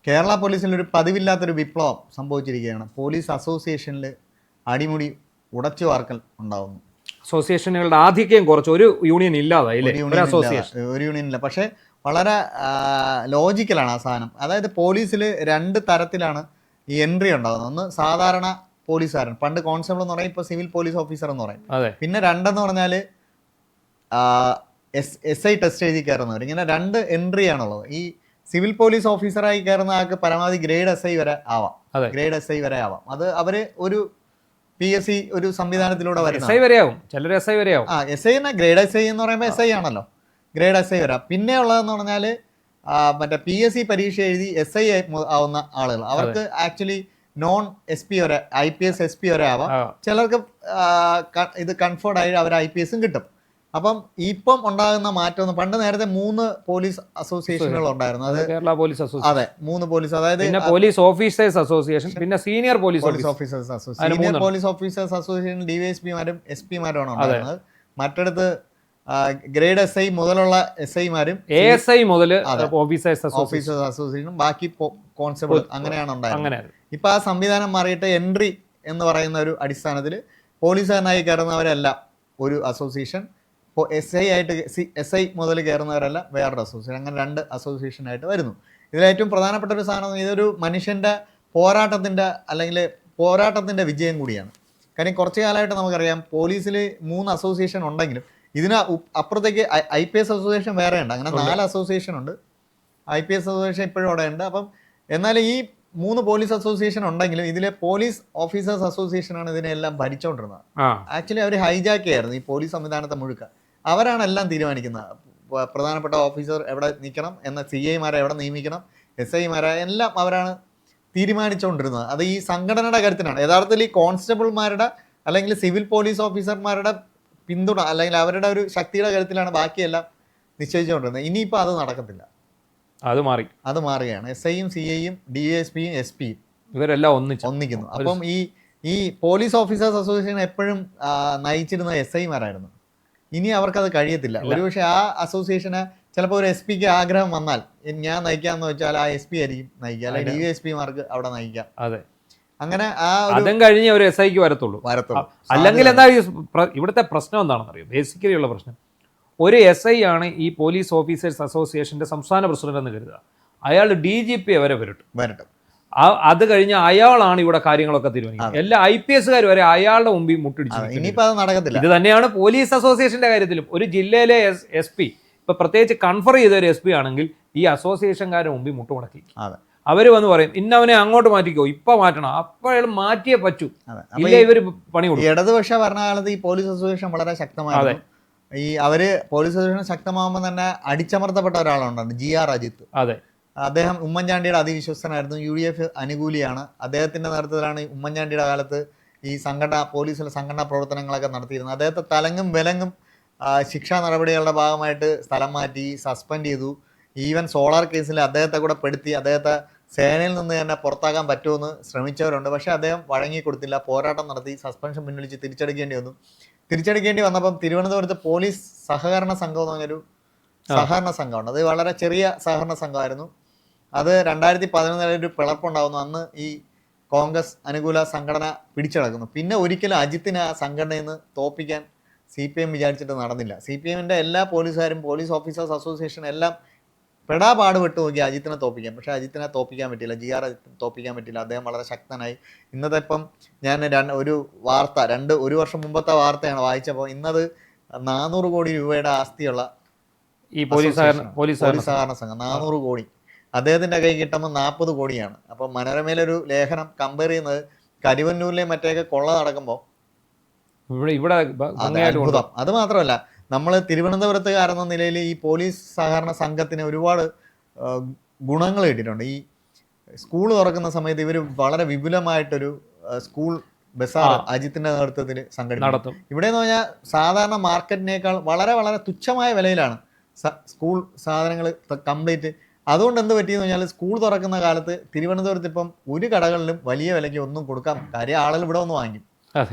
കേരള പോലീസിൽ ഒരു പതിവില്ലാത്തൊരു വിപ്ലവം സംഭവിച്ചിരിക്കുകയാണ്. പോലീസ് അസോസിയേഷനിൽ അടിമുടി ഉടച്ചു വാർക്കൽ ഉണ്ടാകുന്നു. അസോസിയേഷനുകളുടെ ആധിക്യം കുറച്ച്, ഒരു യൂണിയൻ ഇല്ലാതായി, ഒരു യൂണിയൻ ഇല്ല. പക്ഷേ വളരെ ലോജിക്കലാണ് ആ സാധനം. അതായത് പോലീസിൽ രണ്ട് തരത്തിലാണ് ഈ എൻട്രി ഉണ്ടാകുന്നത്. ഒന്ന് സാധാരണ പോലീസുകാരൻ, പണ്ട് കോൺസ്റ്റബിൾ എന്ന് പറയും, ഇപ്പോൾ സിവിൽ പോലീസ് ഓഫീസർ എന്ന് പറയും. പിന്നെ രണ്ടെന്ന് പറഞ്ഞാൽ SI ടെസ്റ്റ് എഴുതി കയറുന്നവർ. ഇങ്ങനെ രണ്ട് എൻട്രി ആണുള്ളത്. ഈ സിവിൽ പോലീസ് ഓഫീസറായി കയറുന്ന ആൾക്ക് പരമാവധി ഗ്രേഡ് SI വരെ ആവാം, ഗ്രേഡ് SI വരെ ആവാം. അത് അവര് ഒരു PSC ഒരു സംവിധാനത്തിലൂടെ വരുന്നത്. SI വരെയാവും, ചിലർ SI വരെയാവും. SI തന്നെ, ഗ്രേഡ് SI എന്ന് പറയുമ്പോൾ SI ആണല്ലോ, ഗ്രേഡ് SI വരാം. പിന്നെ ഉള്ളതെന്ന് പറഞ്ഞാൽ മറ്റേ PSC പരീക്ഷ എഴുതി SI ആവുന്ന ആളുകൾ, അവർക്ക് ആക്ച്വലി നോൺ SP വരെ, IPS SP വരെ ആവാം. ചിലർക്ക് ഇത് കൺഫേർഡ് ആയി അവർ IPS കിട്ടും. അപ്പം ഇപ്പം ഉണ്ടാകുന്ന മാറ്റം, പണ്ട് നേരത്തെ 3 പോലീസ് അസോസിയേഷനുകൾ ഉണ്ടായിരുന്നു. അത് കേരള പോലീസ് അസോസിയേഷൻ, അതെ 3 പോലീസ്, അതായത് പിന്നെ പോലീസ് ഓഫീസേഴ്സ് അസോസിയേഷൻ, പിന്നെ senior police officers association. Senior police officers association DYSPമാരും SP-മാരുമാണ് ഉണ്ടായിരുന്നത്. മറ്റടുത്ത് ഗ്രേഡ് SI മുതലുള്ള SI-മാരും ASI മുതൽ ഓഫീസേഴ്സ് അസോസിയേഷനും ബാക്കി കോൺസ്റ്റബിൾ അങ്ങനെയാണ് ഉണ്ടായിരുന്നത്. ഇപ്പൊ ആ സംവിധാനം മാറിയിട്ട് എൻട്രി എന്ന് പറയുന്ന ഒരു അടിസ്ഥാനത്തിൽ പോലീസുകാരനായി കയറുന്നവരെല്ലാം ഒരു അസോസിയേഷൻ, SI മുതൽ കയറുന്നവരെല്ലാം വേറൊരു അസോസിയേഷൻ, അങ്ങനെ 2 അസോസിയേഷനായിട്ട് വരുന്നു. ഇതിലേറ്റവും പ്രധാനപ്പെട്ട ഒരു സാധനം, ഇതൊരു മനുഷ്യൻ്റെ പോരാട്ടത്തിൻ്റെ വിജയം കൂടിയാണ്. കാര്യം കുറച്ചു കാലമായിട്ട് നമുക്കറിയാം പോലീസിൽ 3 അസോസിയേഷൻ ഉണ്ടെങ്കിലും ഇതിന് അപ്പുറത്തേക്ക് IPS അസോസിയേഷൻ വേറെ ഉണ്ട്. അങ്ങനെ 4 അസോസിയേഷൻ ഉണ്ട്. IPS അസോസിയേഷൻ ഇപ്പോഴും അവിടെ ഉണ്ട്. അപ്പം എന്നാൽ ഈ 3 പോലീസ് അസോസിയേഷൻ ഉണ്ടെങ്കിലും ഇതിലെ പോലീസ് ഓഫീസേഴ്സ് അസോസിയേഷനാണ് ഇതിനെല്ലാം ഭരിച്ചുകൊണ്ടിരുന്നത്. ആക്ച്വലി അവർ ഹൈജാക്ക് ചെയ്യായിരുന്നു ഈ പോലീസ് സംവിധാനത്തെ മുഴുക്ക. അവരാണ് എല്ലാം തീരുമാനിക്കുന്നത്. പ്രധാനപ്പെട്ട ഓഫീസർ എവിടെ നിൽക്കണം എന്ന, CI-മാരെ എവിടെ നിയമിക്കണം, SI-മാരെ എല്ലാം അവരാണ് തീരുമാനിച്ചുകൊണ്ടിരുന്നത്. അത് ഈ സംഘടനയുടെ കരുത്തിനാണ്. യഥാർത്ഥത്തിൽ ഈ കോൺസ്റ്റബിൾമാരുടെ അല്ലെങ്കിൽ സിവിൽ പോലീസ് ഓഫീസർമാരുടെ പിന്തുണ അല്ലെങ്കിൽ അവരുടെ ഒരു ശക്തിയുടെ കരുത്തിലാണ് ബാക്കിയെല്ലാം നിശ്ചയിച്ചുകൊണ്ടിരുന്നത്. ഇനിയിപ്പോൾ അത് നടക്കത്തില്ല, അത് മാറുകയാണ്. SI-യും CI-യും DSP-യും SP-യും ഇവരെല്ലാം ഒന്നിക്കുന്നു. അപ്പം ഈ പോലീസ് ഓഫീസേഴ്സ് അസോസിയേഷൻ എപ്പോഴും നയിച്ചിരുന്ന SI-മാരായിരുന്നു. ഇനി അവർക്കത് കഴിയത്തില്ല. ഒരുപക്ഷെ ആ അസോസിയേഷന് ചിലപ്പോൾ ഒരു SP-ക്ക് ആഗ്രഹം വന്നാൽ ഞാൻ നയിക്കാന്ന് വെച്ചാൽ ആ SP ആയിരിക്കും നയിക്കുക, അല്ലെങ്കിൽ DSP-മാർക്ക് അവിടെ നയിക്കാം. അങ്ങനെ അതും കഴിഞ്ഞ് ഒരു SI-ക്ക് വരത്തുള്ളൂ. അല്ലെങ്കിൽ എന്താ ഇവിടുത്തെ പ്രശ്നം എന്താണെന്ന് അറിയാം? ബേസിക്കലി ഉള്ള പ്രശ്നം, ഒരു SI ആണ് ഈ പോലീസ് ഓഫീസേഴ്സ് അസോസിയേഷന്റെ സംസ്ഥാന പ്രസിഡന്റ് എന്ന് കരുതുക. അയാൾ DGP വരെ വരട്ടും. അത് കഴിഞ്ഞ് അയാളാണ് ഇവിടെ കാര്യങ്ങളൊക്കെ തീരുമാനിക്കുന്നത്. എല്ലാ IPS-കാർ വരെ അയാളുടെ മുമ്പിൽ മുട്ടിടിച്ചു. ഇനിയിപ്പോൾ അത് നടക്കത്തില്ല. ഇത് തന്നെയാണ് പോലീസ് അസോസിയേഷന്റെ കാര്യത്തിലും. ഒരു ജില്ലയിലെ SP, ഇപ്പൊ പ്രത്യേകിച്ച് കൺഫർ ചെയ്ത ഒരു SP ആണെങ്കിൽ ഈ അസോസിയേഷൻകാരുടെ മുമ്പിൽ മുട്ടുമുടക്കി അവർ വന്ന് പറയും ഇന്നവനെ അങ്ങോട്ട് മാറ്റിക്കോ, ഇപ്പൊ മാറ്റണം, അപ്പൊ അയാൾ മാറ്റിയേ പറ്റൂ, ഇല്ല ഇവര് പണി കൊടുക്കും. ഇടതുപക്ഷ ഭരണകാലത്ത് ഈ പോലീസ് അസോസിയേഷൻ വളരെ ശക്തമായിരുന്നു. പോലീസ് അസോസിയേഷൻ ശക്തമാകുമ്പോൾ തന്നെ അടിച്ചമർത്തപ്പെട്ട ഒരാളുണ്ടായിരുന്നു, GR അജിത്ത്. അദ്ദേഹം ഉമ്മൻചാണ്ടിയുടെ അതിവിശ്വസ്തനായിരുന്നു, UDF അനുകൂലിയാണ്. അദ്ദേഹത്തിന്റെ നേതൃത്വത്തിലാണ് ഉമ്മൻചാണ്ടിയുടെ കാലത്ത് ഈ പോലീസിലെ സംഘടനാ പ്രവർത്തനങ്ങളൊക്കെ നടത്തിയിരുന്നത്. അദ്ദേഹത്തെ തലങ്ങും വിലങ്ങും ശിക്ഷാ നടപടികളുടെ ഭാഗമായിട്ട് സ്ഥലം മാറ്റി, സസ്പെൻഡ് ചെയ്തു. ഈവൻ സോളാർ കേസിൽ അദ്ദേഹത്തെ കൂടെ പെടുത്തി അദ്ദേഹത്തെ സേനയിൽ നിന്ന് തന്നെ പുറത്താക്കാൻ പറ്റുമെന്ന് ശ്രമിച്ചവരുണ്ട്. പക്ഷേ അദ്ദേഹം വഴങ്ങിക്കൊടുത്തില്ല, പോരാട്ടം നടത്തി, സസ്പെൻഷൻ പിൻവലിച്ച് തിരിച്ചടിക്കേണ്ടി വന്നപ്പം തിരുവനന്തപുരത്ത് പോലീസ് സഹകരണ സംഘം എന്ന് പറഞ്ഞൊരു സഹകരണ സംഘമുണ്ട്. അത് വളരെ ചെറിയ സഹകരണ സംഘമായിരുന്നു. അത് 2011 ഒരു പിളർപ്പുണ്ടാകുന്നു. അന്ന് ഈ കോൺഗ്രസ് അനുകൂല സംഘടന പിടിച്ചടക്കുന്നു. പിന്നെ ഒരിക്കലും അജിത്തിനെ ആ സംഘടനയിൽ നിന്ന് തോപ്പിക്കാൻ CPM വിചാരിച്ചിട്ട് നടന്നില്ല. CPM-ന്റെ എല്ലാ പോലീസുകാരും, പോലീസ് ഓഫീസേഴ്സ് അസോസിയേഷൻ എല്ലാം പെടാപാട് വിട്ടു നോക്കി അജിത്തിനെ തോപ്പിക്കാൻ. പക്ഷേ അജിത്തിനെ തോപ്പിക്കാൻ പറ്റില്ല, GR അജിത്തിനെ തോപ്പിക്കാൻ പറ്റില്ല. അദ്ദേഹം വളരെ ശക്തനായി. ഇന്നത്തെ ഇപ്പം ഞാൻ ഒരു വാർത്ത, ഒരു വർഷം മുമ്പത്തെ വാർത്തയാണ് വായിച്ചപ്പോൾ, ഇന്നത് 400 കോടി രൂപയുടെ ആസ്തിയുള്ള ഈ പോലീസ് സഹകരണ സംഘം 400 കോടി അദ്ദേഹത്തിന്റെ കൈ കിട്ടുമ്പോൾ 40 കോടിയാണ്. അപ്പം മനോരമയിലൊരു ലേഖനം കമ്പയർ ചെയ്യുന്നത് കരുവന്നൂരിലെ മറ്റേയൊക്കെ കൊള്ള നടക്കുമ്പോൾ അത്ഭുതം. അത് മാത്രമല്ല, നമ്മൾ തിരുവനന്തപുരത്തുകാരെന്ന നിലയിൽ ഈ പോലീസ് സഹകരണ സംഘത്തിന് ഒരുപാട് ഗുണങ്ങൾ കിട്ടിയിട്ടുണ്ട്. ഈ സ്കൂൾ തുറക്കുന്ന സമയത്ത് ഇവർ വളരെ വിപുലമായിട്ടൊരു സ്കൂൾ ബസാർ അജിത്തിന്റെ നേതൃത്വത്തിൽ സംഘടിപ്പിക്കും. ഇവിടെ എന്ന് പറഞ്ഞാൽ സാധാരണ മാർക്കറ്റിനേക്കാൾ വളരെ വളരെ തുച്ഛമായ വിലയിലാണ് സ്കൂൾ സാധനങ്ങൾ കംപ്ലീറ്റ്. അതുകൊണ്ട് എന്ത് പറ്റിയെന്ന് പറഞ്ഞാൽ സ്കൂൾ തുറക്കുന്ന കാലത്ത് തിരുവനന്തപുരത്ത് ഇപ്പം ഒരു കടകളിലും വലിയ വിലയ്ക്ക് ഒന്നും കൊടുക്കാൻ കാര്യം ആളുകൾ ഇവിടെ ഒന്ന് വാങ്ങിക്കും.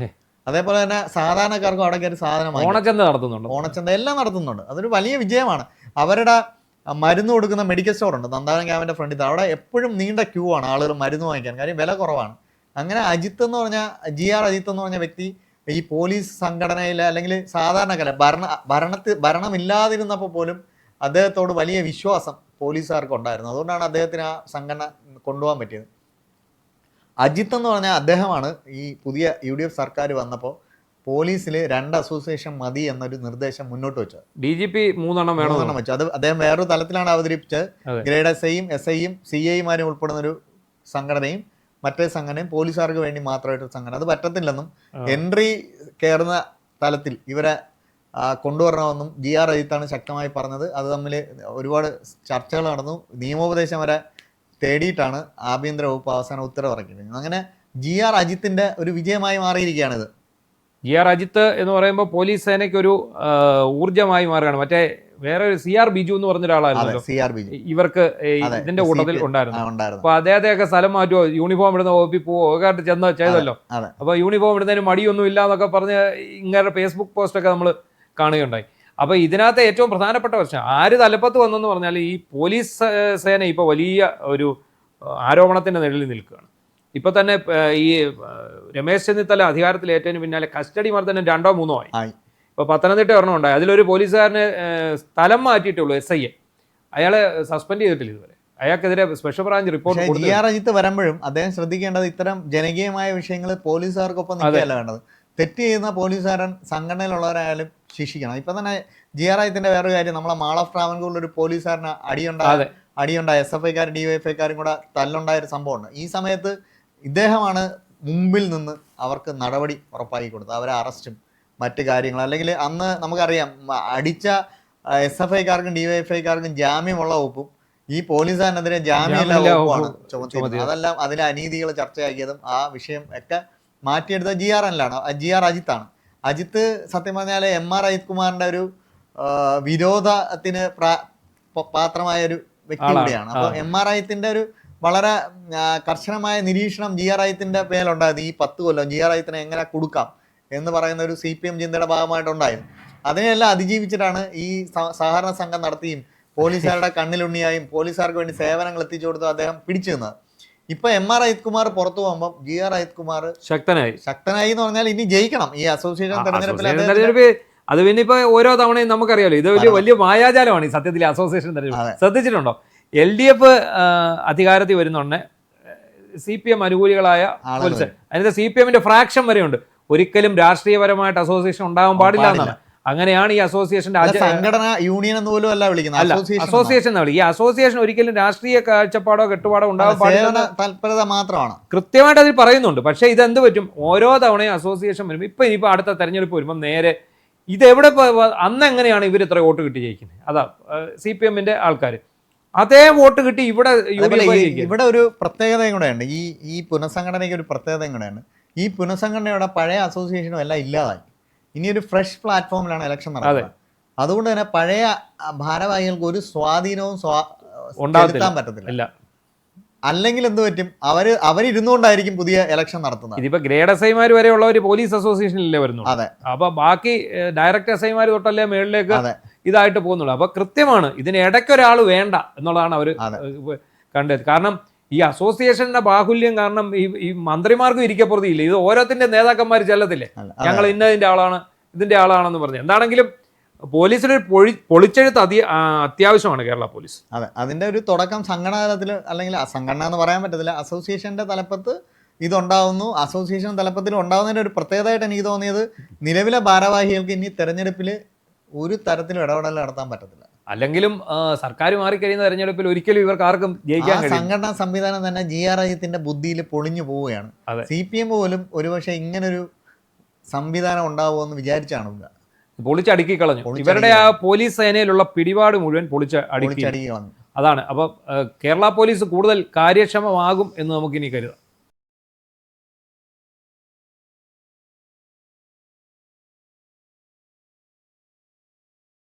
അതേപോലെ തന്നെ സാധാരണക്കാർക്കും അവിടെ കയറി സാധനം ഓണച്ചന്ത നടത്തുന്നുണ്ട്, ഓണച്ചന്ത എല്ലാം നടത്തുന്നുണ്ട്. അതൊരു വലിയ വിജയമാണ്. അവരുടെ മരുന്ന് കൊടുക്കുന്ന മെഡിക്കൽ സ്റ്റോർ ഉണ്ട് നന്ദാനം ക്യാമ്പിന്റെ ഫ്രണ്ടിൽ. അവിടെ എപ്പോഴും നീണ്ട ക്യൂ ആണ് ആളുകൾ മരുന്ന് വാങ്ങിക്കാൻ, കാര്യം വില കുറവാണ്. അങ്ങനെ അജിത്ത് എന്ന് പറഞ്ഞ GR അജിത്ത് എന്ന് പറഞ്ഞ വ്യക്തി ഈ പോലീസ് സംഘടനയിൽ അല്ലെങ്കിൽ സാധാരണക്കാരെ ഭരണമില്ലാതിരുന്നപ്പോൾ പോലും അദ്ദേഹത്തോട് വലിയ വിശ്വാസം പോലീസുകാർക്ക് ഉണ്ടായിരുന്നു. അതുകൊണ്ടാണ് അദ്ദേഹത്തിന് ആ സംഘടന കൊണ്ടുപോകാൻ പറ്റിയത്. അജിത്ത് എന്ന് പറഞ്ഞാൽ അദ്ദേഹമാണ് ഈ പുതിയ UDF സർക്കാർ വന്നപ്പോൾ പോലീസിൽ 2 അസോസിയേഷൻ മതി എന്നൊരു നിർദ്ദേശം മുന്നോട്ട് വെച്ചത്. DGP 3 എണ്ണം വെച്ചു. അത് അദ്ദേഹം വേറൊരു തലത്തിലാണ് അവതരിപ്പിച്ചത്. ഗ്രേഡ് SIയും SIയും CIമാരും ഉൾപ്പെടുന്ന ഒരു സംഘടനയും മറ്റേ സംഘടനയും പോലീസുകാർക്ക് വേണ്ടി മാത്രമായിട്ടൊരു സംഘടന. അത് പറ്റത്തില്ലെന്നും എൻട്രി കയറുന്ന തലത്തിൽ ഇവരെ കൊണ്ടുവരണമെന്നും GR അജിത്താണ് ശക്തമായി പറഞ്ഞത്. അത് തമ്മിൽ ഒരുപാട് ചർച്ചകൾ നടന്നു. നിയമോപദേശം വരെ തേടിയിട്ടാണ് ആഭ്യന്തര വകുപ്പ് അവസാന ഉത്തരവ് ഇറക്കിയത്. അങ്ങനെ GR അജിത്തിന്റെ ഒരു വിജയമായി മാറിയിരിക്കുകയാണിത്. GR അജിത്ത് എന്ന് പറയുമ്പോൾ പോലീസ് സേനയ്ക്ക് ഒരു ഊർജ്ജമായി മാറുകയാണ്. മറ്റേ വേറെ ഒരു CR ബിജു എന്ന് പറഞ്ഞ ഒരാളായിരുന്നു ഇവർക്ക് ഇതിന്റെ കൂട്ടത്തിൽ ഉണ്ടായിരുന്നു. അപ്പൊ അദ്ദേഹത്തെയൊക്കെ സ്ഥലം മാറ്റുമോ, യൂണിഫോം ഇടുന്ന വകുപ്പിൽ പോവോ ഒക്കെ ചെന്ന് ചെയ്തല്ലോ. അപ്പൊ യൂണിഫോം ഇടുന്നതിന് മടിയൊന്നും ഇല്ല എന്നൊക്കെ പറഞ്ഞ് ഇങ്ങനെ ഫേസ്ബുക്ക് പോസ്റ്റൊക്കെ നമ്മൾ കാണുകയുണ്ടായി. അപ്പൊ ഇതിനകത്ത് ഏറ്റവും പ്രധാനപ്പെട്ട പ്രശ്നം ആര് തലപ്പത്ത് വന്നെന്ന് പറഞ്ഞാൽ ഈ പോലീസ് സേന ഇപ്പൊ വലിയ ഒരു ആരോപണത്തിന്റെ നിഴലിൽ നിൽക്കുകയാണ്. ഇപ്പൊ തന്നെ ഈ രമേശ് ചെന്നിത്തല അധികാരത്തിലേറ്റതിന് പിന്നാലെ കസ്റ്റഡി മർദ്ദനം 2ഓ 3ഓ ആയി. ഇപ്പൊ പത്തനംതിട്ട ഒരെണ്ണം ഉണ്ടായി. അതിലൊരു പോലീസുകാരന് സ്ഥലം മാറ്റിയിട്ടുള്ളൂ, SI. അയാളെ സസ്പെൻഡ് ചെയ്തിട്ടില്ല ഇതുവരെ. അയാൾക്കെതിരെ special branch report. GR Ajith വരുമ്പോഴും അദ്ദേഹം ശ്രദ്ധിക്കേണ്ടത് ഇത്തരം ജനകീയമായ വിഷയങ്ങൾ പോലീസുകാർക്കൊപ്പം നിൽക്കുകയല്ല വേണ്ടത്. തെറ്റ് ചെയ്യുന്ന പോലീസുകാരൻ സംഘടനയിലുള്ളവരായാലും ശിക്ഷിക്കണം. ഇപ്പൊ തന്നെ GR അജിത്തിന്റെ വേറൊരു കാര്യം, നമ്മളെ മാൾ ഓഫ് ട്രാവൻകൂറിൽ ഒരു പോലീസുകാരന് അടിയുണ്ടായ SFIക്കാരും DYFIക്കാരും കൂടെ തല്ലുണ്ടായ ഒരു സംഭവമുണ്ട്. ഈ സമയത്ത് ഇദ്ദേഹമാണ് മുമ്പിൽ നിന്ന് അവർക്ക് നടപടി ഉറപ്പാക്കി കൊടുത്തത്. അവരെ അറസ്റ്റും മറ്റു കാര്യങ്ങൾ. അല്ലെങ്കിൽ അന്ന് നമുക്കറിയാം അടിച്ച SFIക്കാർക്കും DYFIക്കാർക്കും ജാമ്യമുള്ള വകുപ്പും ഈ പോലീസുകാരനെതിരെ ജാമ്യമില്ല വകുപ്പാണ് ചുമത്തിയത്. അതെല്ലാം അതിലെ അനീതികൾ ചർച്ചയാക്കിയതും ആ വിഷയം ഒക്കെ മാറ്റിയെടുത്ത GR അജിത്താണ്. അജിത്ത് സത്യം പറഞ്ഞാൽ MR അജിത് കുമാറിന്റെ ഒരു വിരോധത്തിന് പാത്രമായ ഒരു വ്യക്തി കൂടിയാണ്. അപ്പോൾ MR അജിത്തിന്റെ ഒരു വളരെ കർശനമായ നിരീക്ഷണം GR അജിത്തിന്റെ പേരിലുണ്ടായത്. ഈ 10 കൊല്ലം GR അജിത്തിനെ എങ്ങനെ കൊടുക്കാം എന്ന് പറയുന്ന ഒരു CPM ചിന്തയുടെ ഭാഗമായിട്ടുണ്ടായിരുന്നു. അതിനെല്ലാം അതിജീവിച്ചിട്ടാണ് ഈ സഹകരണ സംഘം നടത്തിയും പോലീസുകാരുടെ കണ്ണിലുണ്ണിയായും പോലീസുകാർക്ക് വേണ്ടി സേവനങ്ങൾ എത്തിച്ചു കൊടുത്ത് അദ്ദേഹം പിടിച്ചു നിന്നത്. ഇപ്പൊ MR അജിത് കുമാർ പുറത്തു പോകുമ്പോൾ GR അജിത് കുമാർ ശക്തനായി എന്ന് പറഞ്ഞാൽ ഇനി ജയിക്കണം ഈ അസോസിയേഷൻ തെരഞ്ഞെടുപ്പിൽ. അത് പിന്നെ ഇപ്പൊ ഓരോ തവണയും നമുക്കറിയാലോ ഇത് വലിയ മായാജാലമാണ് ഈ സത്യത്തിൽ അസോസിയേഷൻ തെരഞ്ഞെടുപ്പ്. ശ്രദ്ധിച്ചിട്ടുണ്ടോ? LDF അധികാരത്തിൽ വരുന്നുണ്ട്, CPM അനുകൂലികളായ പോലീസ്, അതിനകത്ത് CPMന്റെ ഫ്രാക്ഷൻ വരെയുണ്ട്. ഒരിക്കലും രാഷ്ട്രീയപരമായിട്ട് അസോസിയേഷൻ ഉണ്ടാകാൻ പാടില്ല എന്നാണ്. അങ്ങനെയാണ് ഈ അസോസിയേഷന്റെ സംഘടന യൂണിയൻ എന്ന് പോലും അല്ല വിളിക്കുന്നത്, അസോസിയേഷൻ എന്നാണ്. ഈ അസോസിയേഷൻ ഒരിക്കലും രാഷ്ട്രീയ കാഴ്ചപ്പാടോ കെട്ടുപാടോ ഉണ്ടാകാൻ പാടില്ല, താല്പര്യത മാത്രമാണ് കൃത്യമായിട്ട് അതിൽ പറയുന്നുണ്ട്. പക്ഷേ ഇതെന്ത് പറ്റും, ഓരോ തവണയും അസോസിയേഷൻ വരുമ്പോൾ ഇനിയിപ്പോൾ അടുത്ത തെരഞ്ഞെടുപ്പ് വരുമ്പോൾ നേരെ ഇതെവിടെ അന്ന് എങ്ങനെയാണ് ഇവർ ഇത്ര വോട്ട് കിട്ടി ജയിക്കുന്നത്? അതാ CPMന്റെ ആൾക്കാർ അതേ വോട്ട് കിട്ടി ഇവിടെ ഒരു പ്രത്യേകതയും കൂടെയുണ്ട്. ഈ പുനഃസംഘടനയ്ക്ക് ഒരു പ്രത്യേകതയും കൂടെയുണ്ട്. ഈ പുനഃസംഘടനയുടെ പഴയ അസോസിയേഷനും എല്ലാം ഇല്ലാതായി. ഇനി ഒരു ഫ്രഷ് പ്ലാറ്റ്ഫോമിലാണ് ഇലക്ഷൻ നടക്കുന്നത്. അതുകൊണ്ട് തന്നെ പഴയ ഭാരവാഹികൾക്ക് ഒരു സ്വാധീനവും ചെലുത്താൻ പറ്റത്തില്ല. അല്ലെങ്കിൽ എന്ത് പറ്റും, അവരിരുന്നുകൊണ്ടായിരിക്കും പുതിയ ഇലക്ഷൻ നടത്തുന്നത്. ഇതിപ്പോ ഗ്രേഡ് SIമാർ വരെ ഉള്ളവർ പോലീസ് അസോസിയേഷനിലല്ലേ വരുന്നു. അതെ. അപ്പൊ ബാക്കി ഡയറക്റ്റ് SIമാർ തൊട്ടല്ലേ മേളിലേക്ക് ഇതായിട്ട് പോകുന്നുള്ളൂ. അപ്പൊ കൃത്യമാണ് ഇതിന് ഇടയ്ക്കൊരാൾ വേണ്ട എന്നുള്ളതാണ് അവർ കണ്ടത്. കാരണം ഈ അസോസിയേഷന്റെ ബാഹുല്യം കാരണം ഈ മന്ത്രിമാർക്കും ഇരിക്കപ്പുറത്തില്ല. ഇത് ഓരോത്തിന്റെ നേതാക്കന്മാർ ചെല്ലത്തില്ലേ, ഞങ്ങൾ ഇന്നതിന്റെ ആളാണ് ഇതിന്റെ ആളാണെന്ന് പറഞ്ഞു. എന്താണെങ്കിലും പോലീസിനൊരു പൊളിച്ചെഴുത്ത് അത്യാവശ്യമാണ് കേരള പോലീസ്. അതെ, അതിന്റെ ഒരു തുടക്കം സംഘടനാ തലത്തിൽ, അല്ലെങ്കിൽ സംഘടന എന്ന് പറയാൻ പറ്റത്തില്ല, അസോസിയേഷന്റെ തലപ്പത്ത് ഇതുണ്ടാവുന്നു. അസോസിയേഷൻ തലപ്പത്തിൽ ഉണ്ടാവുന്നതിന്റെ ഒരു പ്രത്യേകതയായിട്ട് എനിക്ക് തോന്നിയത്, നിലവിലെ ഭാരവാഹികൾക്ക് ഇനി തെരഞ്ഞെടുപ്പിൽ ഒരു തരത്തിലും ഇടപെടൽ നടത്താൻ പറ്റത്തില്ല. അല്ലെങ്കിലും സർക്കാർ മാറിക്കഴിയുന്ന തെരഞ്ഞെടുപ്പിൽ ഒരിക്കലും ഇവർക്ക് ആർക്കും ജയിക്കാൻ കഴിയില്ല. സംഘടനാ സംവിധാനം തന്നെ GR അജിത്തിന്റെ ബുദ്ധിയിൽ പൊളിഞ്ഞു പോവുകയാണ്. CPM പോലും ഒരുപക്ഷെ ഇങ്ങനൊരു സംവിധാനം ഉണ്ടാവുമെന്ന് വിചാരിച്ചാണ് പൊളിച്ചടുക്കി കളഞ്ഞു. ഇവരുടെ ആ പോലീസ് സേനയിലുള്ള പിടിപാട് മുഴുവൻ പൊളിച്ചടുക്കി കളഞ്ഞു. അതാണ്. അപ്പൊ കേരള പോലീസ് കൂടുതൽ കാര്യക്ഷമമാകും എന്ന് നമുക്കിനി കരുതാം.